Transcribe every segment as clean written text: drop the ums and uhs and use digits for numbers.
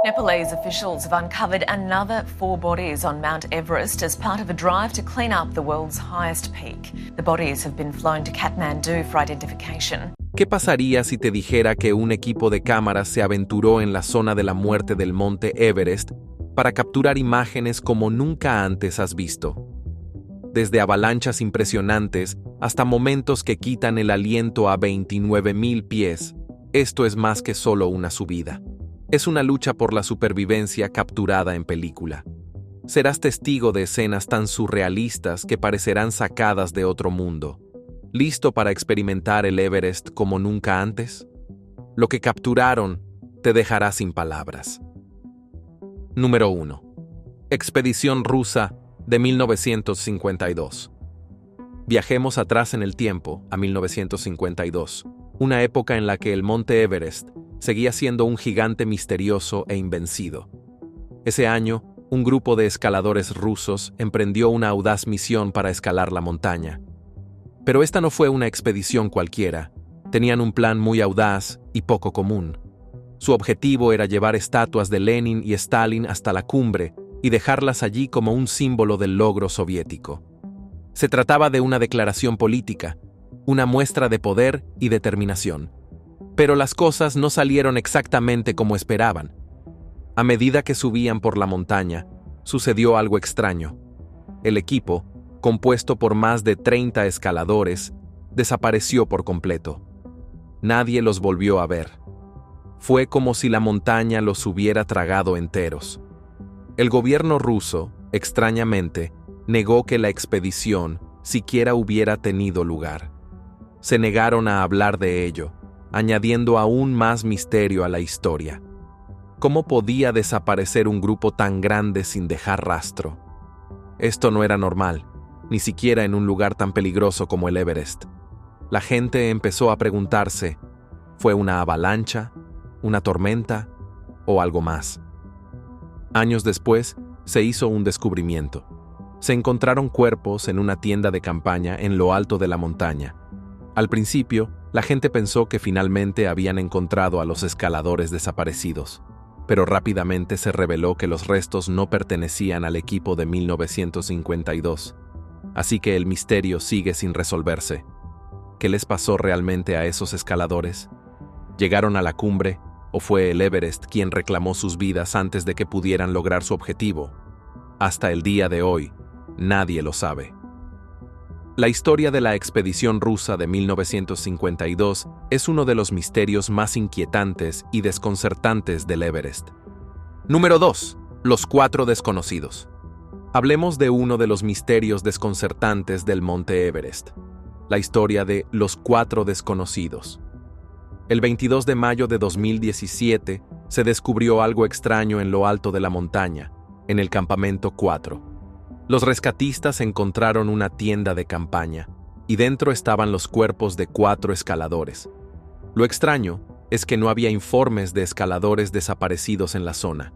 Nepalese officials have uncovered another 4 bodies on Mount Everest as part of a drive to clean up the world's highest peak. The bodies have been flown to Kathmandu for identification. ¿Qué pasaría si te dijera que un equipo de cámaras se aventuró en la zona de la muerte del monte Everest para capturar imágenes como nunca antes has visto? Desde avalanchas impresionantes hasta momentos que quitan el aliento a 29,000 pies, esto es más que solo una subida. Es una lucha por la supervivencia capturada en película. Serás testigo de escenas tan surrealistas que parecerán sacadas de otro mundo. ¿Listo para experimentar el Everest como nunca antes? Lo que capturaron te dejará sin palabras. Número 1. Expedición rusa de 1952. Viajemos atrás en el tiempo, a 1952, una época en la que el monte Everest seguía siendo un gigante misterioso e invencido. Ese año, un grupo de escaladores rusos emprendió una audaz misión para escalar la montaña. Pero esta no fue una expedición cualquiera. Tenían un plan muy audaz y poco común. Su objetivo era llevar estatuas de Lenin y Stalin hasta la cumbre y dejarlas allí como un símbolo del logro soviético. Se trataba de una declaración política, una muestra de poder y determinación. Pero las cosas no salieron exactamente como esperaban. A medida que subían por la montaña, sucedió algo extraño. El equipo, compuesto por más de 30 escaladores, desapareció por completo. Nadie los volvió a ver. Fue como si la montaña los hubiera tragado enteros. El gobierno ruso, extrañamente, negó que la expedición siquiera hubiera tenido lugar. Se negaron a hablar de ello, añadiendo aún más misterio a la historia. ¿Cómo podía desaparecer un grupo tan grande sin dejar rastro? Esto no era normal, ni siquiera en un lugar tan peligroso como el Everest. La gente empezó a preguntarse, ¿fue una avalancha, una tormenta o algo más? Años después, se hizo un descubrimiento. Se encontraron cuerpos en una tienda de campaña en lo alto de la montaña. Al principio, la gente pensó que finalmente habían encontrado a los escaladores desaparecidos, pero rápidamente se reveló que los restos no pertenecían al equipo de 1952. Así que el misterio sigue sin resolverse. ¿Qué les pasó realmente a esos escaladores? ¿Llegaron a la cumbre o fue el Everest quien reclamó sus vidas antes de que pudieran lograr su objetivo? Hasta el día de hoy, nadie lo sabe. La historia de la expedición rusa de 1952 es uno de los misterios más inquietantes y desconcertantes del Everest. Número 2. Los 4 desconocidos. Hablemos de uno de los misterios desconcertantes del monte Everest. La historia de los 4 desconocidos. El 22 de mayo de 2017 se descubrió algo extraño en lo alto de la montaña, en el campamento 4. Los rescatistas encontraron una tienda de campaña, y dentro estaban los cuerpos de 4 escaladores. Lo extraño es que no había informes de escaladores desaparecidos en la zona.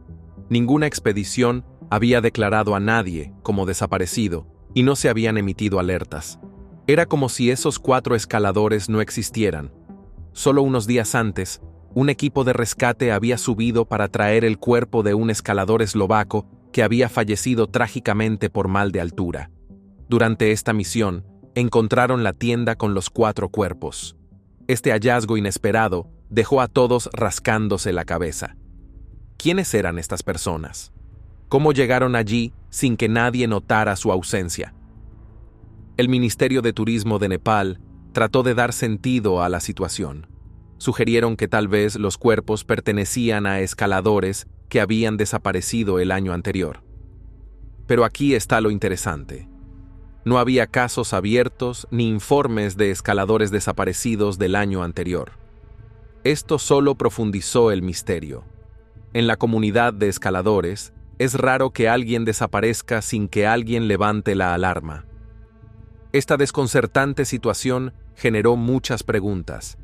Ninguna expedición había declarado a nadie como desaparecido, y no se habían emitido alertas. Era como si esos 4 escaladores no existieran. Solo unos días antes, un equipo de rescate había subido para traer el cuerpo de un escalador eslovaco que había fallecido trágicamente por mal de altura. Durante esta misión, encontraron la tienda con los 4 cuerpos. Este hallazgo inesperado dejó a todos rascándose la cabeza. ¿Quiénes eran estas personas? ¿Cómo llegaron allí sin que nadie notara su ausencia? El Ministerio de Turismo de Nepal trató de dar sentido a la situación. Sugirieron que tal vez los cuerpos pertenecían a escaladores que habían desaparecido el año anterior. Pero aquí está lo interesante. No había casos abiertos ni informes de escaladores desaparecidos del año anterior. Esto solo profundizó el misterio. En la comunidad de escaladores, es raro que alguien desaparezca sin que alguien levante la alarma. Esta desconcertante situación generó muchas preguntas.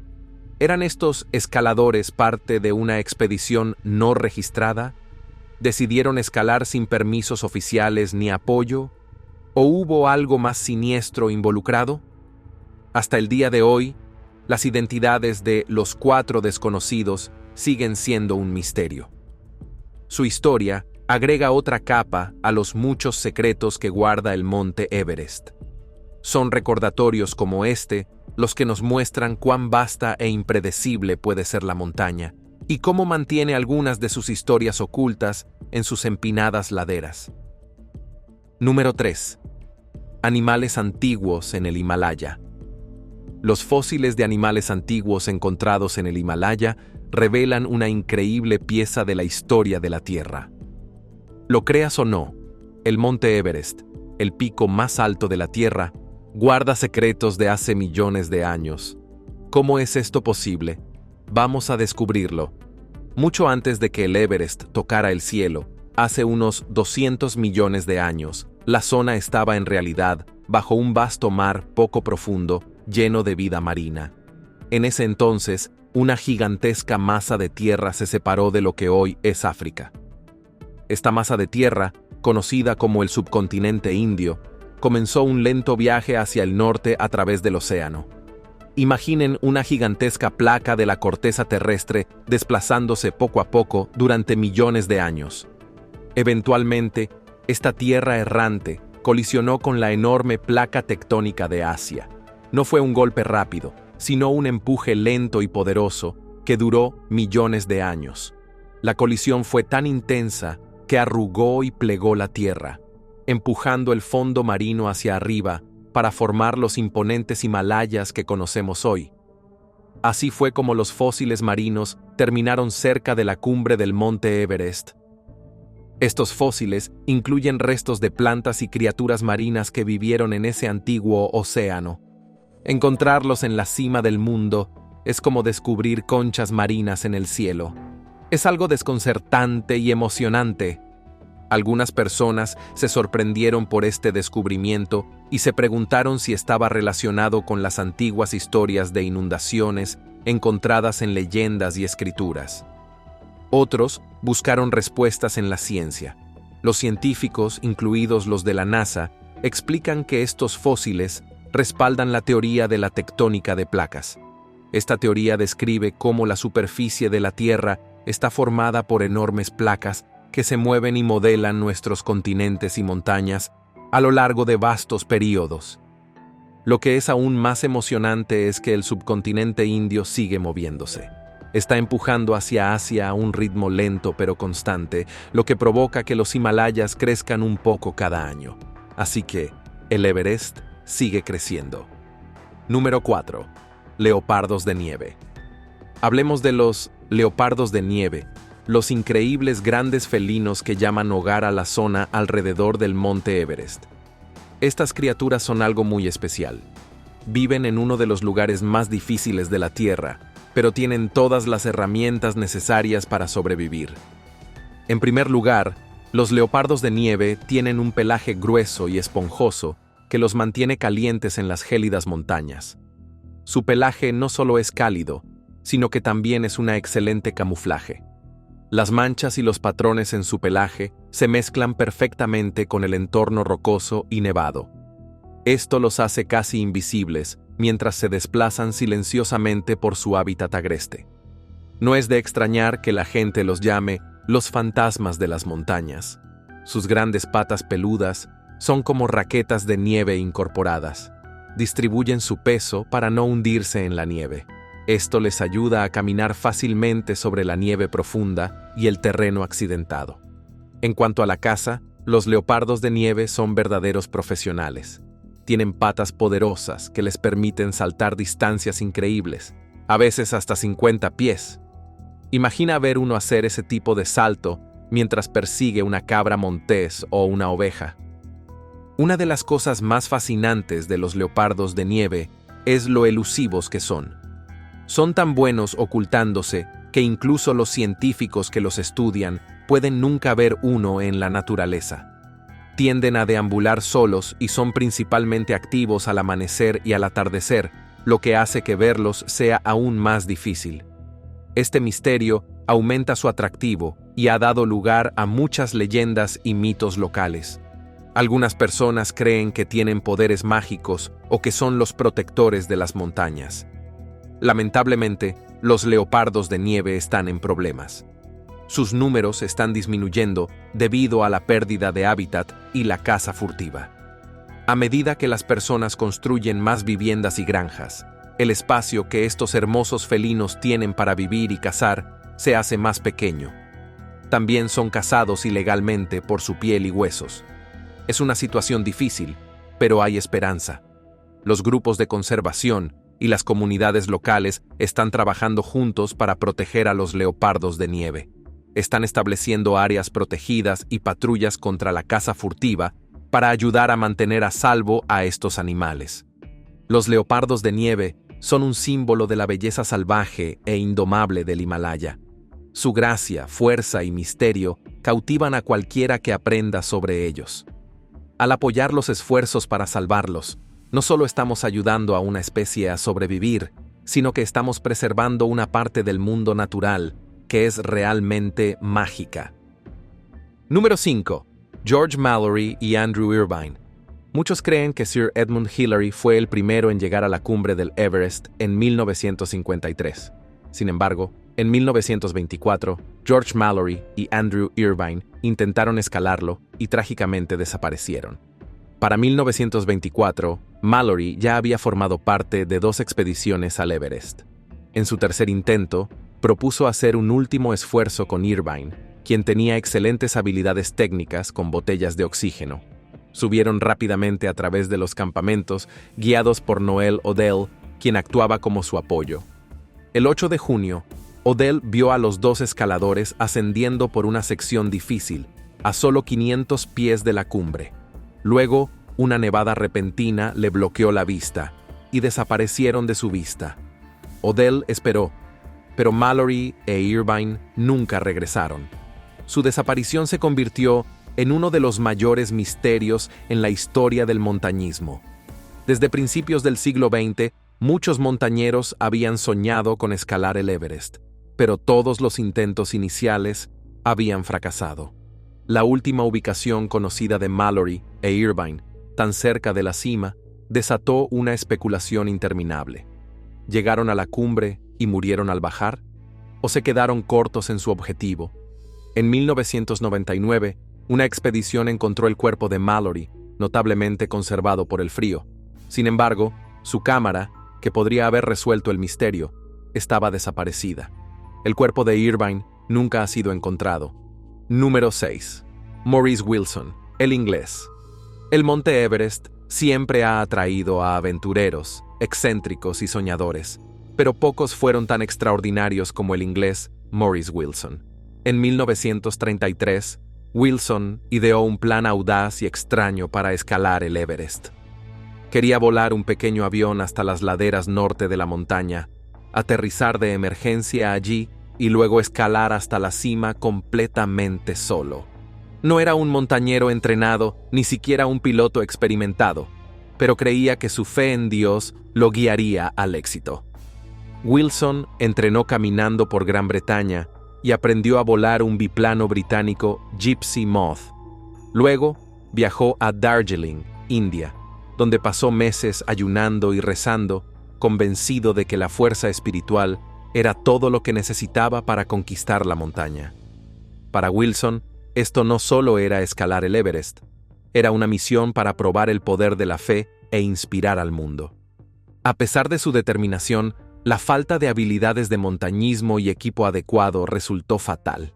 ¿Eran estos escaladores parte de una expedición no registrada? ¿Decidieron escalar sin permisos oficiales ni apoyo? ¿O hubo algo más siniestro involucrado? Hasta el día de hoy, las identidades de los 4 desconocidos siguen siendo un misterio. Su historia agrega otra capa a los muchos secretos que guarda el monte Everest. Son recordatorios como este los que nos muestran cuán vasta e impredecible puede ser la montaña y cómo mantiene algunas de sus historias ocultas en sus empinadas laderas. Número 3. Animales antiguos en el Himalaya. Los fósiles de animales antiguos encontrados en el Himalaya revelan una increíble pieza de la historia de la Tierra. Lo creas o no, el monte Everest, el pico más alto de la Tierra, guarda secretos de hace millones de años. ¿Cómo es esto posible? Vamos a descubrirlo. Mucho antes de que el Everest tocara el cielo, hace unos 200 millones de años, la zona estaba en realidad bajo un vasto mar poco profundo, lleno de vida marina. En ese entonces, una gigantesca masa de tierra se separó de lo que hoy es África. Esta masa de tierra, conocida como el subcontinente indio, comenzó un lento viaje hacia el norte a través del océano. Imaginen una gigantesca placa de la corteza terrestre desplazándose poco a poco durante millones de años. Eventualmente, esta tierra errante colisionó con la enorme placa tectónica de Asia. No fue un golpe rápido, sino un empuje lento y poderoso que duró millones de años. La colisión fue tan intensa que arrugó y plegó la tierra, empujando el fondo marino hacia arriba para formar los imponentes Himalayas que conocemos hoy. Así fue como los fósiles marinos terminaron cerca de la cumbre del monte Everest. Estos fósiles incluyen restos de plantas y criaturas marinas que vivieron en ese antiguo océano. Encontrarlos en la cima del mundo es como descubrir conchas marinas en el cielo. Es algo desconcertante y emocionante. Algunas personas se sorprendieron por este descubrimiento y se preguntaron si estaba relacionado con las antiguas historias de inundaciones encontradas en leyendas y escrituras. Otros buscaron respuestas en la ciencia. Los científicos, incluidos los de la NASA, explican que estos fósiles respaldan la teoría de la tectónica de placas. Esta teoría describe cómo la superficie de la Tierra está formada por enormes placas que se mueven y modelan nuestros continentes y montañas a lo largo de vastos períodos. Lo que es aún más emocionante es que el subcontinente indio sigue moviéndose. Está empujando hacia Asia a un ritmo lento pero constante, lo que provoca que los Himalayas crezcan un poco cada año. Así que, el Everest sigue creciendo. Número 4. Leopardos de nieve. Hablemos de los leopardos de nieve, los increíbles grandes felinos que llaman hogar a la zona alrededor del monte Everest. Estas criaturas son algo muy especial. Viven en uno de los lugares más difíciles de la Tierra, pero tienen todas las herramientas necesarias para sobrevivir. En primer lugar, los leopardos de nieve tienen un pelaje grueso y esponjoso que los mantiene calientes en las gélidas montañas. Su pelaje no solo es cálido, sino que también es una excelente camuflaje. Las manchas y los patrones en su pelaje se mezclan perfectamente con el entorno rocoso y nevado. Esto los hace casi invisibles mientras se desplazan silenciosamente por su hábitat agreste. No es de extrañar que la gente los llame los fantasmas de las montañas. Sus grandes patas peludas son como raquetas de nieve incorporadas. Distribuyen su peso para no hundirse en la nieve. Esto les ayuda a caminar fácilmente sobre la nieve profunda y el terreno accidentado. En cuanto a la caza, los leopardos de nieve son verdaderos profesionales. Tienen patas poderosas que les permiten saltar distancias increíbles, a veces hasta 50 pies. Imagina ver uno hacer ese tipo de salto mientras persigue una cabra montés o una oveja. Una de las cosas más fascinantes de los leopardos de nieve es lo elusivos que son. Son tan buenos ocultándose que incluso los científicos que los estudian pueden nunca ver uno en la naturaleza. Tienden a deambular solos y son principalmente activos al amanecer y al atardecer, lo que hace que verlos sea aún más difícil. Este misterio aumenta su atractivo y ha dado lugar a muchas leyendas y mitos locales. Algunas personas creen que tienen poderes mágicos o que son los protectores de las montañas. Lamentablemente, los leopardos de nieve están en problemas. Sus números están disminuyendo debido a la pérdida de hábitat y la caza furtiva. A medida que las personas construyen más viviendas y granjas, el espacio que estos hermosos felinos tienen para vivir y cazar se hace más pequeño. También son cazados ilegalmente por su piel y huesos. Es una situación difícil, pero hay esperanza. Los grupos de conservación y las comunidades locales están trabajando juntos para proteger a los leopardos de nieve. Están estableciendo áreas protegidas y patrullas contra la caza furtiva para ayudar a mantener a salvo a estos animales. Los leopardos de nieve son un símbolo de la belleza salvaje e indomable del Himalaya. Su gracia, fuerza y misterio cautivan a cualquiera que aprenda sobre ellos. Al apoyar los esfuerzos para salvarlos, no solo estamos ayudando a una especie a sobrevivir, sino que estamos preservando una parte del mundo natural que es realmente mágica. Número 5. George Mallory y Andrew Irvine. Muchos creen que Sir Edmund Hillary fue el primero en llegar a la cumbre del Everest en 1953. Sin embargo, en 1924, George Mallory y Andrew Irvine intentaron escalarlo y trágicamente desaparecieron. Para 1924, Mallory ya había formado parte de 2 expediciones al Everest. En su tercer intento, propuso hacer un último esfuerzo con Irvine, quien tenía excelentes habilidades técnicas con botellas de oxígeno. Subieron rápidamente a través de los campamentos, guiados por Noel Odell, quien actuaba como su apoyo. El 8 de junio, Odell vio a los 2 escaladores ascendiendo por una sección difícil, a solo 500 pies de la cumbre. Luego, una nevada repentina le bloqueó la vista, y desaparecieron de su vista. Odell esperó, pero Mallory e Irvine nunca regresaron. Su desaparición se convirtió en uno de los mayores misterios en la historia del montañismo. Desde principios del siglo XX, muchos montañeros habían soñado con escalar el Everest, pero todos los intentos iniciales habían fracasado. La última ubicación conocida de Mallory e Irvine, tan cerca de la cima, desató una especulación interminable. ¿Llegaron a la cumbre y murieron al bajar? ¿O se quedaron cortos en su objetivo? En 1999, una expedición encontró el cuerpo de Mallory, notablemente conservado por el frío. Sin embargo, su cámara, que podría haber resuelto el misterio, estaba desaparecida. El cuerpo de Irvine nunca ha sido encontrado. Número 6. Maurice Wilson, el inglés. El monte Everest siempre ha atraído a aventureros, excéntricos y soñadores, pero pocos fueron tan extraordinarios como el inglés Maurice Wilson. En 1933, Wilson ideó un plan audaz y extraño para escalar el Everest. Quería volar un pequeño avión hasta las laderas norte de la montaña, aterrizar de emergencia allí y luego escalar hasta la cima completamente solo. No era un montañero entrenado, ni siquiera un piloto experimentado, pero creía que su fe en Dios lo guiaría al éxito. Wilson entrenó caminando por Gran Bretaña y aprendió a volar un biplano británico Gypsy Moth. Luego viajó a Darjeeling, India, donde pasó meses ayunando y rezando, convencido de que la fuerza espiritual era todo lo que necesitaba para conquistar la montaña. Para Wilson, esto no solo era escalar el Everest, era una misión para probar el poder de la fe e inspirar al mundo. A pesar de su determinación, la falta de habilidades de montañismo y equipo adecuado resultó fatal.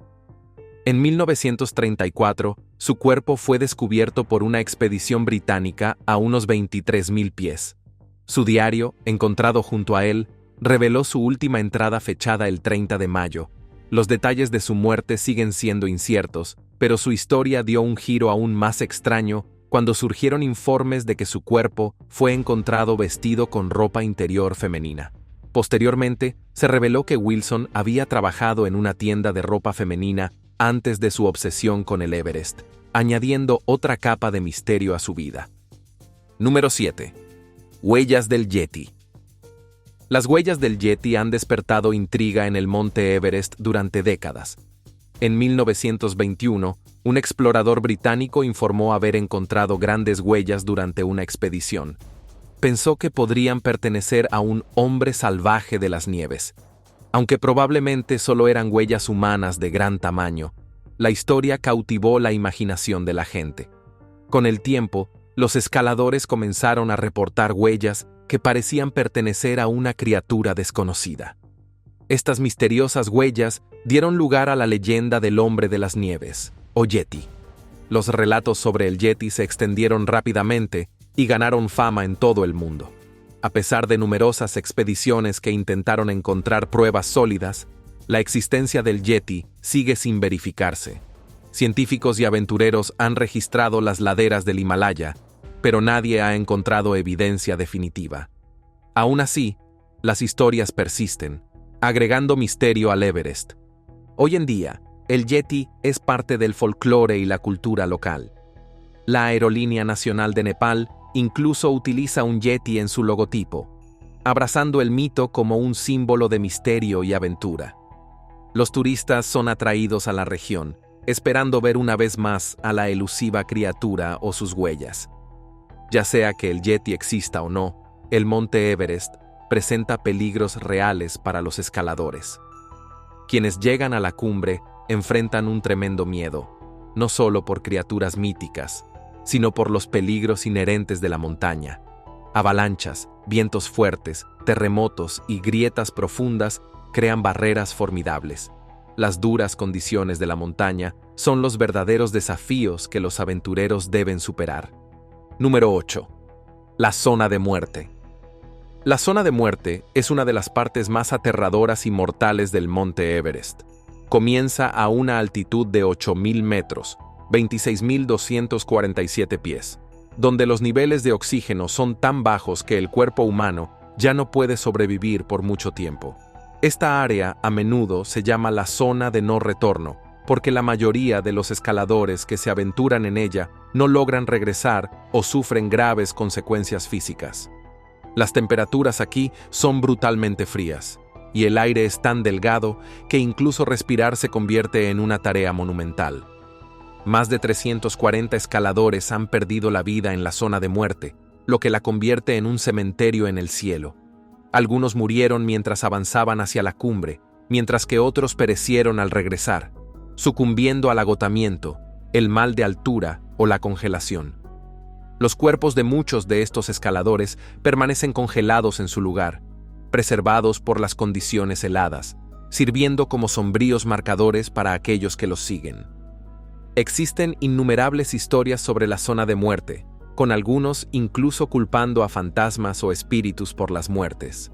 En 1934, su cuerpo fue descubierto por una expedición británica a unos 23,000 pies. Su diario, encontrado junto a él, reveló su última entrada fechada el 30 de mayo. Los detalles de su muerte siguen siendo inciertos, pero su historia dio un giro aún más extraño cuando surgieron informes de que su cuerpo fue encontrado vestido con ropa interior femenina. Posteriormente, se reveló que Wilson había trabajado en una tienda de ropa femenina antes de su obsesión con el Everest, añadiendo otra capa de misterio a su vida. Número 7. Huellas del Yeti. Las huellas del Yeti han despertado intriga en el monte Everest durante décadas. En 1921, un explorador británico informó haber encontrado grandes huellas durante una expedición. Pensó que podrían pertenecer a un hombre salvaje de las nieves. Aunque probablemente solo eran huellas humanas de gran tamaño, la historia cautivó la imaginación de la gente. Con el tiempo, los escaladores comenzaron a reportar huellas que parecían pertenecer a una criatura desconocida. Estas misteriosas huellas dieron lugar a la leyenda del hombre de las nieves, o Yeti. Los relatos sobre el Yeti se extendieron rápidamente y ganaron fama en todo el mundo. A pesar de numerosas expediciones que intentaron encontrar pruebas sólidas, la existencia del Yeti sigue sin verificarse. Científicos y aventureros han registrado las laderas del Himalaya, pero nadie ha encontrado evidencia definitiva. Aún así, las historias persisten, agregando misterio al Everest. Hoy en día, el Yeti es parte del folclore y la cultura local. La Aerolínea Nacional de Nepal incluso utiliza un Yeti en su logotipo, abrazando el mito como un símbolo de misterio y aventura. Los turistas son atraídos a la región, esperando ver una vez más a la elusiva criatura o sus huellas. Ya sea que el Yeti exista o no, el monte Everest presenta peligros reales para los escaladores. Quienes llegan a la cumbre enfrentan un tremendo miedo, no solo por criaturas míticas, sino por los peligros inherentes de la montaña. Avalanchas, vientos fuertes, terremotos y grietas profundas crean barreras formidables. Las duras condiciones de la montaña son los verdaderos desafíos que los aventureros deben superar. Número 8. La zona de muerte. La zona de muerte es una de las partes más aterradoras y mortales del monte Everest. Comienza a una altitud de 8.000 metros, 26.247 pies, donde los niveles de oxígeno son tan bajos que el cuerpo humano ya no puede sobrevivir por mucho tiempo. Esta área a menudo se llama la zona de no retorno, porque la mayoría de los escaladores que se aventuran en ella no logran regresar o sufren graves consecuencias físicas. Las temperaturas aquí son brutalmente frías, y el aire es tan delgado que incluso respirar se convierte en una tarea monumental. Más de 340 escaladores han perdido la vida en la zona de muerte, lo que la convierte en un cementerio en el cielo. Algunos murieron mientras avanzaban hacia la cumbre, mientras que otros perecieron al regresar, sucumbiendo al agotamiento, el mal de altura o la congelación. Los cuerpos de muchos de estos escaladores permanecen congelados en su lugar, preservados por las condiciones heladas, sirviendo como sombríos marcadores para aquellos que los siguen. Existen innumerables historias sobre la zona de muerte, con algunos incluso culpando a fantasmas o espíritus por las muertes.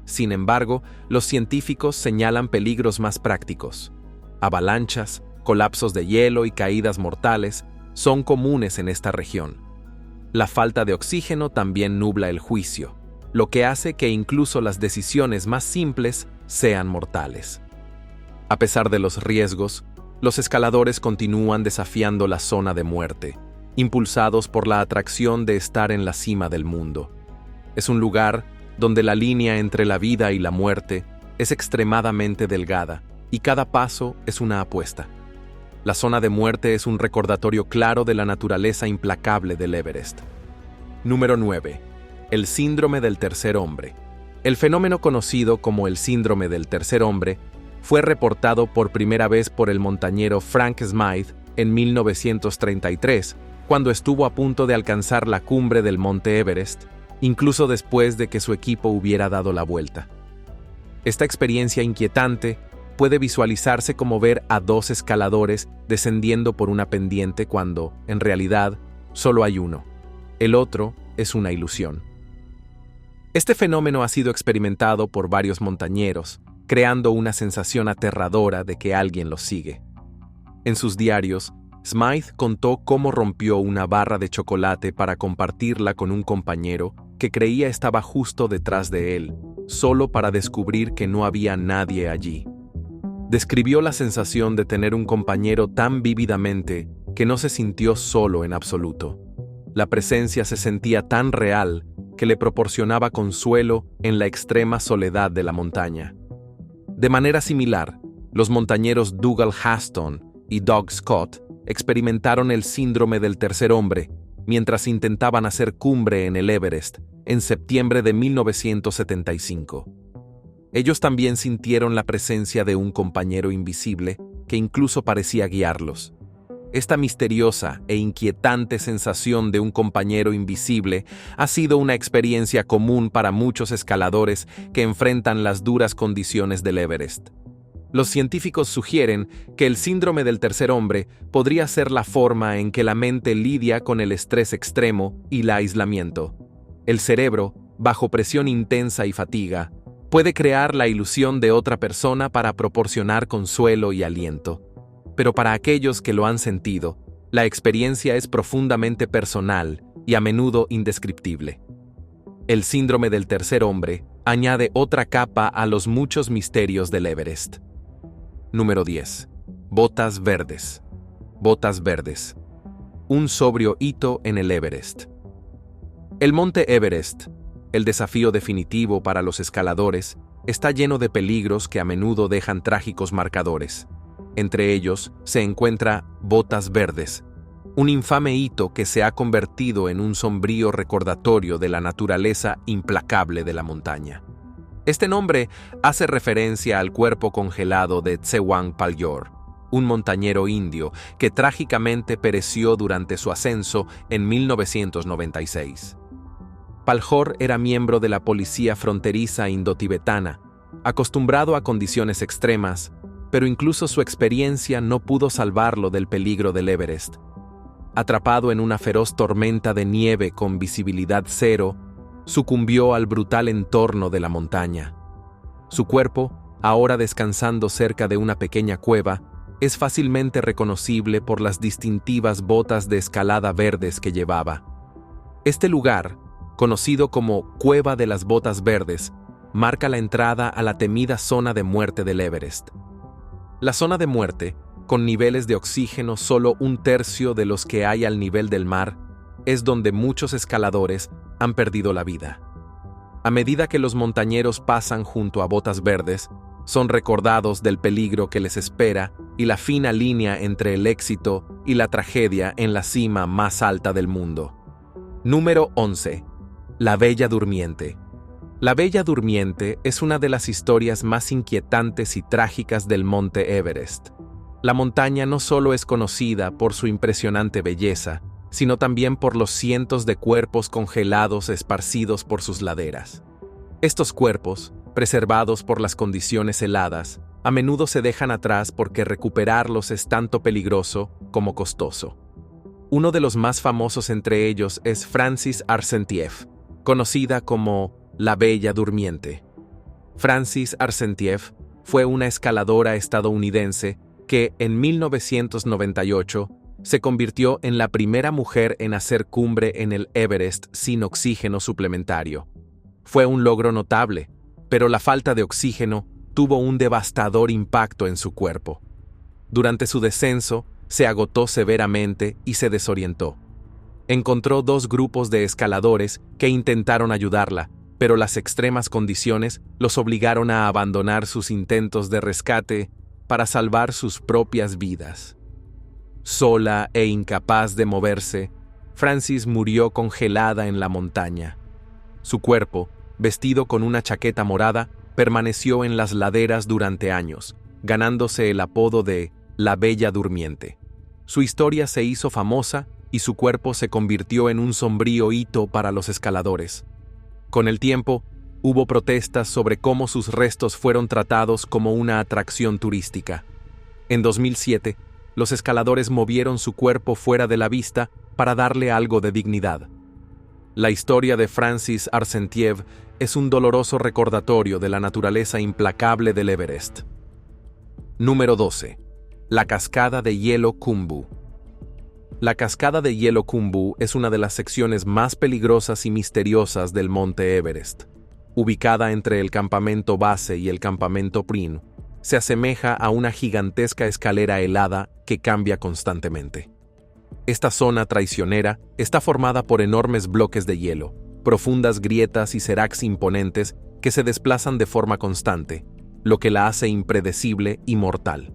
Sin embargo, los científicos señalan peligros más prácticos. Avalanchas, colapsos de hielo y caídas mortales son comunes en esta región. La falta de oxígeno también nubla el juicio, lo que hace que incluso las decisiones más simples sean mortales. A pesar de los riesgos, los escaladores continúan desafiando la zona de muerte, impulsados por la atracción de estar en la cima del mundo. Es un lugar donde la línea entre la vida y la muerte es extremadamente delgada y cada paso es una apuesta. La zona de muerte es un recordatorio claro de la naturaleza implacable del Everest. Número 9. El síndrome del tercer hombre. El fenómeno conocido como el síndrome del tercer hombre fue reportado por primera vez por el montañero Frank Smythe en 1933, cuando estuvo a punto de alcanzar la cumbre del monte Everest, incluso después de que su equipo hubiera dado la vuelta. Esta experiencia inquietante puede visualizarse como ver a dos escaladores descendiendo por una pendiente cuando, en realidad, solo hay uno. El otro es una ilusión. Este fenómeno ha sido experimentado por varios montañeros, creando una sensación aterradora de que alguien los sigue. En sus diarios, Smythe contó cómo rompió una barra de chocolate para compartirla con un compañero que creía estaba justo detrás de él, solo para descubrir que no había nadie allí. Describió la sensación de tener un compañero tan vívidamente que no se sintió solo en absoluto. La presencia se sentía tan real que le proporcionaba consuelo en la extrema soledad de la montaña. De manera similar, los montañeros Dougal Haston y Doug Scott experimentaron el síndrome del tercer hombre mientras intentaban hacer cumbre en el Everest en septiembre de 1975. Ellos también sintieron la presencia de un compañero invisible que incluso parecía guiarlos. Esta misteriosa e inquietante sensación de un compañero invisible ha sido una experiencia común para muchos escaladores que enfrentan las duras condiciones del Everest. Los científicos sugieren que el síndrome del tercer hombre podría ser la forma en que la mente lidia con el estrés extremo y el aislamiento. El cerebro, bajo presión intensa y fatiga, puede crear la ilusión de otra persona para proporcionar consuelo y aliento. Pero para aquellos que lo han sentido, la experiencia es profundamente personal y a menudo indescriptible. El síndrome del tercer hombre añade otra capa a los muchos misterios del Everest. Número 10. Botas verdes. Botas verdes. Un sobrio hito en el Everest. El monte Everest, el desafío definitivo para los escaladores, está lleno de peligros que a menudo dejan trágicos marcadores. Entre ellos se encuentra Botas Verdes, un infame hito que se ha convertido en un sombrío recordatorio de la naturaleza implacable de la montaña. Este nombre hace referencia al cuerpo congelado de Tsewang Palyor, un montañero indio que trágicamente pereció durante su ascenso en 1996. Palyor era miembro de la policía fronteriza indotibetana, acostumbrado a condiciones extremas, pero incluso su experiencia no pudo salvarlo del peligro del Everest. Atrapado en una feroz tormenta de nieve con visibilidad cero, sucumbió al brutal entorno de la montaña. Su cuerpo, ahora descansando cerca de una pequeña cueva, es fácilmente reconocible por las distintivas botas de escalada verdes que llevaba. Este lugar, conocido como Cueva de las Botas Verdes, marca la entrada a la temida zona de muerte del Everest. La zona de muerte, con niveles de oxígeno solo 1/3 de los que hay al nivel del mar, es donde muchos escaladores han perdido la vida. A medida que los montañeros pasan junto a Botas Verdes, son recordados del peligro que les espera y la fina línea entre el éxito y la tragedia en la cima más alta del mundo. Número 11. La Bella Durmiente. La Bella Durmiente es una de las historias más inquietantes y trágicas del monte Everest. La montaña no solo es conocida por su impresionante belleza, sino también por los cientos de cuerpos congelados esparcidos por sus laderas. Estos cuerpos, preservados por las condiciones heladas, a menudo se dejan atrás porque recuperarlos es tanto peligroso como costoso. Uno de los más famosos entre ellos es Francis Arsentiev, conocida como la Bella Durmiente. Francis Arsentiev fue una escaladora estadounidense que, en 1998, se convirtió en la primera mujer en hacer cumbre en el Everest sin oxígeno suplementario. Fue un logro notable, pero la falta de oxígeno tuvo un devastador impacto en su cuerpo. Durante su descenso, se agotó severamente y se desorientó. Encontró 2 grupos de escaladores que intentaron ayudarla, pero las extremas condiciones los obligaron a abandonar sus intentos de rescate para salvar sus propias vidas. Sola e incapaz de moverse, Francis murió congelada en la montaña. Su cuerpo, vestido con una chaqueta morada, permaneció en las laderas durante años, ganándose el apodo de la Bella Durmiente. Su historia se hizo famosa y su cuerpo se convirtió en un sombrío hito para los escaladores. Con el tiempo, hubo protestas sobre cómo sus restos fueron tratados como una atracción turística. En 2007, los escaladores movieron su cuerpo fuera de la vista para darle algo de dignidad. La historia de Francis Arsentiev es un doloroso recordatorio de la naturaleza implacable del Everest. Número 12. La cascada de hielo Khumbu. La cascada de hielo Khumbu es una de las secciones más peligrosas y misteriosas del monte Everest. Ubicada entre el campamento base y el campamento Prin, se asemeja a una gigantesca escalera helada que cambia constantemente. Esta zona traicionera está formada por enormes bloques de hielo, profundas grietas y seracs imponentes que se desplazan de forma constante, lo que la hace impredecible y mortal.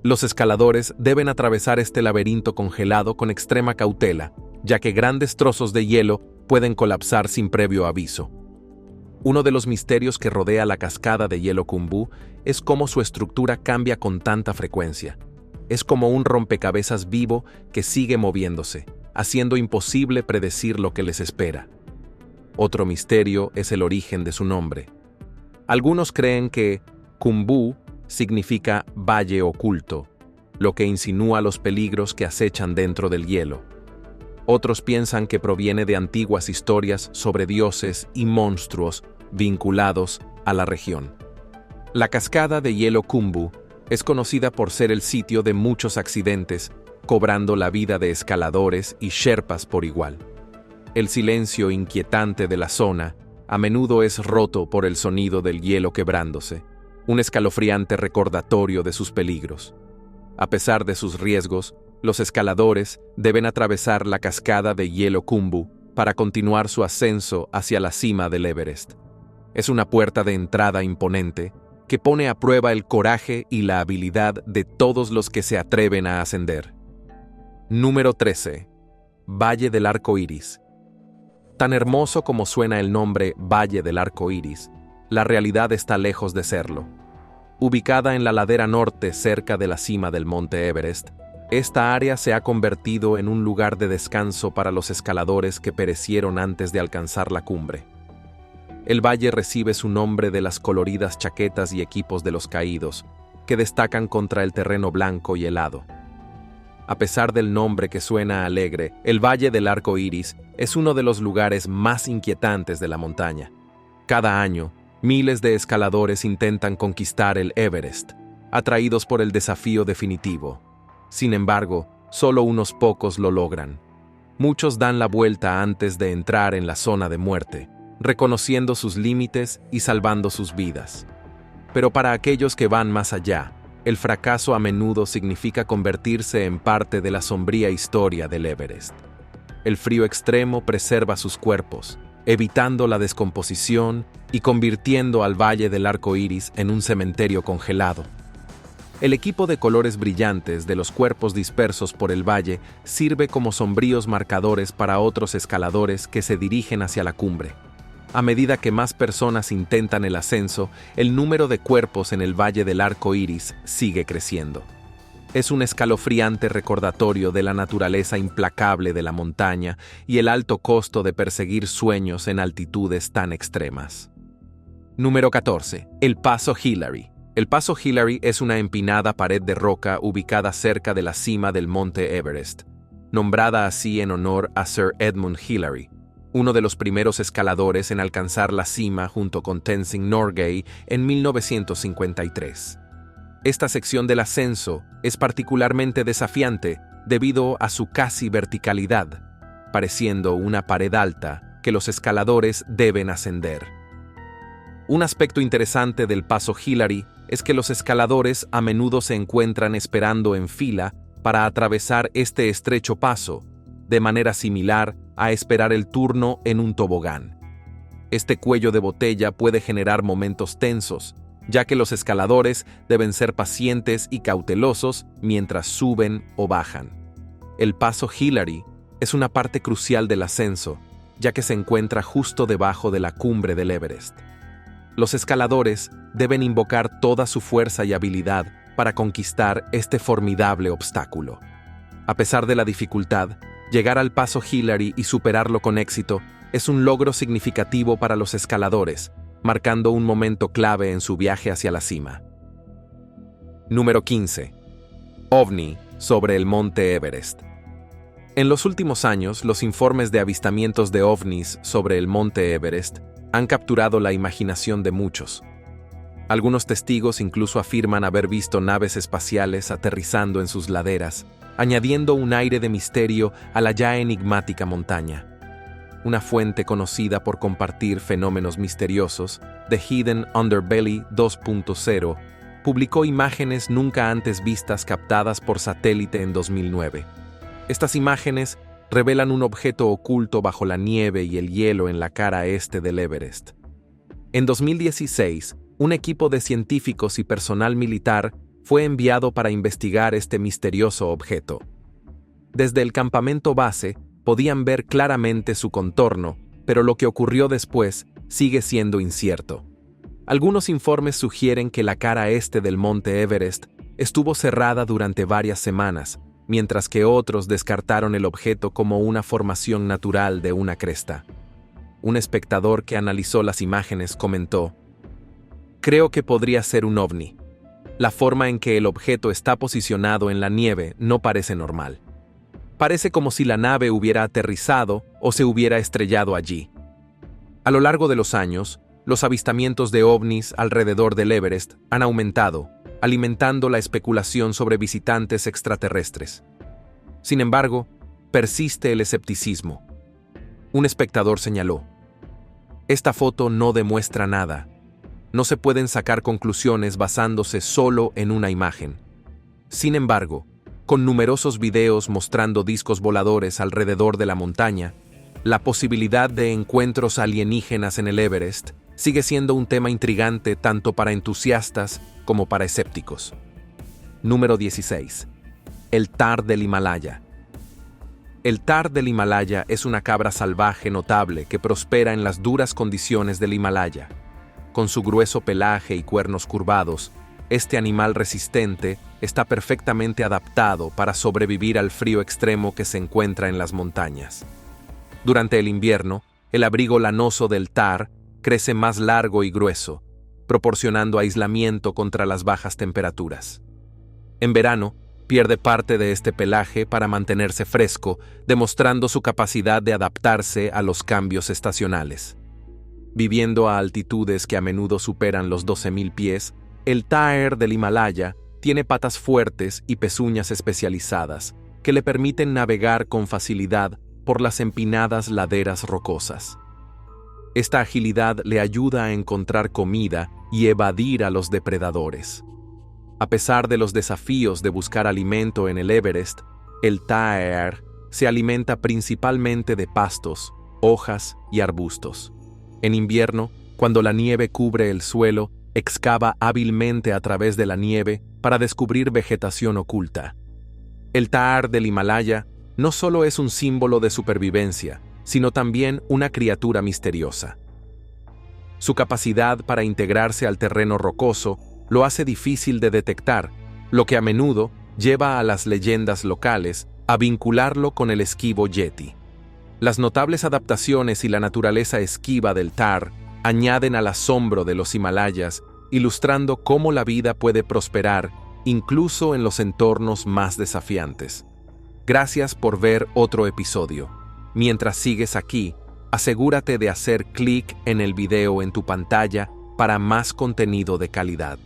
Los escaladores deben atravesar este laberinto congelado con extrema cautela, ya que grandes trozos de hielo pueden colapsar sin previo aviso. Uno de los misterios que rodea la cascada de hielo Khumbu es cómo su estructura cambia con tanta frecuencia. Es como un rompecabezas vivo que sigue moviéndose, haciendo imposible predecir lo que les espera. Otro misterio es el origen de su nombre. Algunos creen que Khumbu significa valle oculto, lo que insinúa los peligros que acechan dentro del hielo. Otros piensan que proviene de antiguas historias sobre dioses y monstruos vinculados a la región. La cascada de hielo Khumbu es conocida por ser el sitio de muchos accidentes, cobrando la vida de escaladores y sherpas por igual. El silencio inquietante de la zona a menudo es roto por el sonido del hielo quebrándose, un escalofriante recordatorio de sus peligros. A pesar de sus riesgos, los escaladores deben atravesar la cascada de hielo Khumbu para continuar su ascenso hacia la cima del Everest. Es una puerta de entrada imponente que pone a prueba el coraje y la habilidad de todos los que se atreven a ascender. Número 13. Valle del Arco Iris. Tan hermoso como suena el nombre Valle del Arco Iris, la realidad está lejos de serlo. Ubicada en la ladera norte cerca de la cima del monte Everest, esta área se ha convertido en un lugar de descanso para los escaladores que perecieron antes de alcanzar la cumbre. El valle recibe su nombre de las coloridas chaquetas y equipos de los caídos, que destacan contra el terreno blanco y helado. A pesar del nombre que suena alegre, el Valle del Arco Iris es uno de los lugares más inquietantes de la montaña. Cada año, miles de escaladores intentan conquistar el Everest, atraídos por el desafío definitivo. Sin embargo, solo unos pocos lo logran. Muchos dan la vuelta antes de entrar en la zona de muerte, reconociendo sus límites y salvando sus vidas. Pero para aquellos que van más allá, el fracaso a menudo significa convertirse en parte de la sombría historia del Everest. El frío extremo preserva sus cuerpos, evitando la descomposición y convirtiendo al Valle del Arco Iris en un cementerio congelado. El equipo de colores brillantes de los cuerpos dispersos por el valle sirve como sombríos marcadores para otros escaladores que se dirigen hacia la cumbre. A medida que más personas intentan el ascenso, el número de cuerpos en el Valle del Arco Iris sigue creciendo. Es un escalofriante recordatorio de la naturaleza implacable de la montaña y el alto costo de perseguir sueños en altitudes tan extremas. Número 14. El Paso Hillary. El Paso Hillary es una empinada pared de roca ubicada cerca de la cima del monte Everest, nombrada así en honor a Sir Edmund Hillary, uno de los primeros escaladores en alcanzar la cima junto con Tenzing Norgay en 1953. Esta sección del ascenso es particularmente desafiante debido a su casi verticalidad, pareciendo una pared alta que los escaladores deben ascender. Un aspecto interesante del Paso Hillary es que los escaladores a menudo se encuentran esperando en fila para atravesar este estrecho paso, de manera similar a esperar el turno en un tobogán. Este cuello de botella puede generar momentos tensos, ya que los escaladores deben ser pacientes y cautelosos mientras suben o bajan. El Paso Hillary es una parte crucial del ascenso, ya que se encuentra justo debajo de la cumbre del Everest. Los escaladores deben invocar toda su fuerza y habilidad para conquistar este formidable obstáculo. A pesar de la dificultad, llegar al Paso Hillary y superarlo con éxito es un logro significativo para los escaladores, marcando un momento clave en su viaje hacia la cima. Número 15. OVNI sobre el monte Everest. En los últimos años, los informes de avistamientos de ovnis sobre el monte Everest han capturado la imaginación de muchos. Algunos testigos incluso afirman haber visto naves espaciales aterrizando en sus laderas, añadiendo un aire de misterio a la ya enigmática montaña. Una fuente conocida por compartir fenómenos misteriosos, The Hidden Underbelly 2.0, publicó imágenes nunca antes vistas captadas por satélite en 2009. Estas imágenes revelan un objeto oculto bajo la nieve y el hielo en la cara este del Everest. En 2016, un equipo de científicos y personal militar fue enviado para investigar este misterioso objeto. Desde el campamento base podían ver claramente su contorno, pero lo que ocurrió después sigue siendo incierto. Algunos informes sugieren que la cara este del monte Everest estuvo cerrada durante varias semanas, mientras que otros descartaron el objeto como una formación natural de una cresta. Un espectador que analizó las imágenes comentó: "Creo que podría ser un ovni. La forma en que el objeto está posicionado en la nieve no parece normal. Parece como si la nave hubiera aterrizado o se hubiera estrellado allí". A lo largo de los años, los avistamientos de ovnis alrededor del Everest han aumentado, alimentando la especulación sobre visitantes extraterrestres. Sin embargo, persiste el escepticismo. Un espectador señaló: "Esta foto no demuestra nada. No se pueden sacar conclusiones basándose solo en una imagen". Sin embargo, con numerosos videos mostrando discos voladores alrededor de la montaña, la posibilidad de encuentros alienígenas en el Everest sigue siendo un tema intrigante tanto para entusiastas como para escépticos. Número 16. El Thar del Himalaya. El Thar del Himalaya es una cabra salvaje notable que prospera en las duras condiciones del Himalaya. Con su grueso pelaje y cuernos curvados, este animal resistente está perfectamente adaptado para sobrevivir al frío extremo que se encuentra en las montañas. Durante el invierno, el abrigo lanoso del Thar crece más largo y grueso, proporcionando aislamiento contra las bajas temperaturas. En verano, pierde parte de este pelaje para mantenerse fresco, demostrando su capacidad de adaptarse a los cambios estacionales. Viviendo a altitudes que a menudo superan los 12.000 pies, el Thar del Himalaya tiene patas fuertes y pezuñas especializadas que le permiten navegar con facilidad por las empinadas laderas rocosas. Esta agilidad le ayuda a encontrar comida y evadir a los depredadores. A pesar de los desafíos de buscar alimento en el Everest, el Thar se alimenta principalmente de pastos, hojas y arbustos. En invierno, cuando la nieve cubre el suelo, excava hábilmente a través de la nieve para descubrir vegetación oculta. El Thar del Himalaya no solo es un símbolo de supervivencia, sino también una criatura misteriosa. Su capacidad para integrarse al terreno rocoso lo hace difícil de detectar, lo que a menudo lleva a las leyendas locales a vincularlo con el esquivo Yeti. Las notables adaptaciones y la naturaleza esquiva del Thar añaden al asombro de los Himalayas, ilustrando cómo la vida puede prosperar incluso en los entornos más desafiantes. Gracias por ver otro episodio. Mientras sigues aquí, asegúrate de hacer clic en el video en tu pantalla para más contenido de calidad.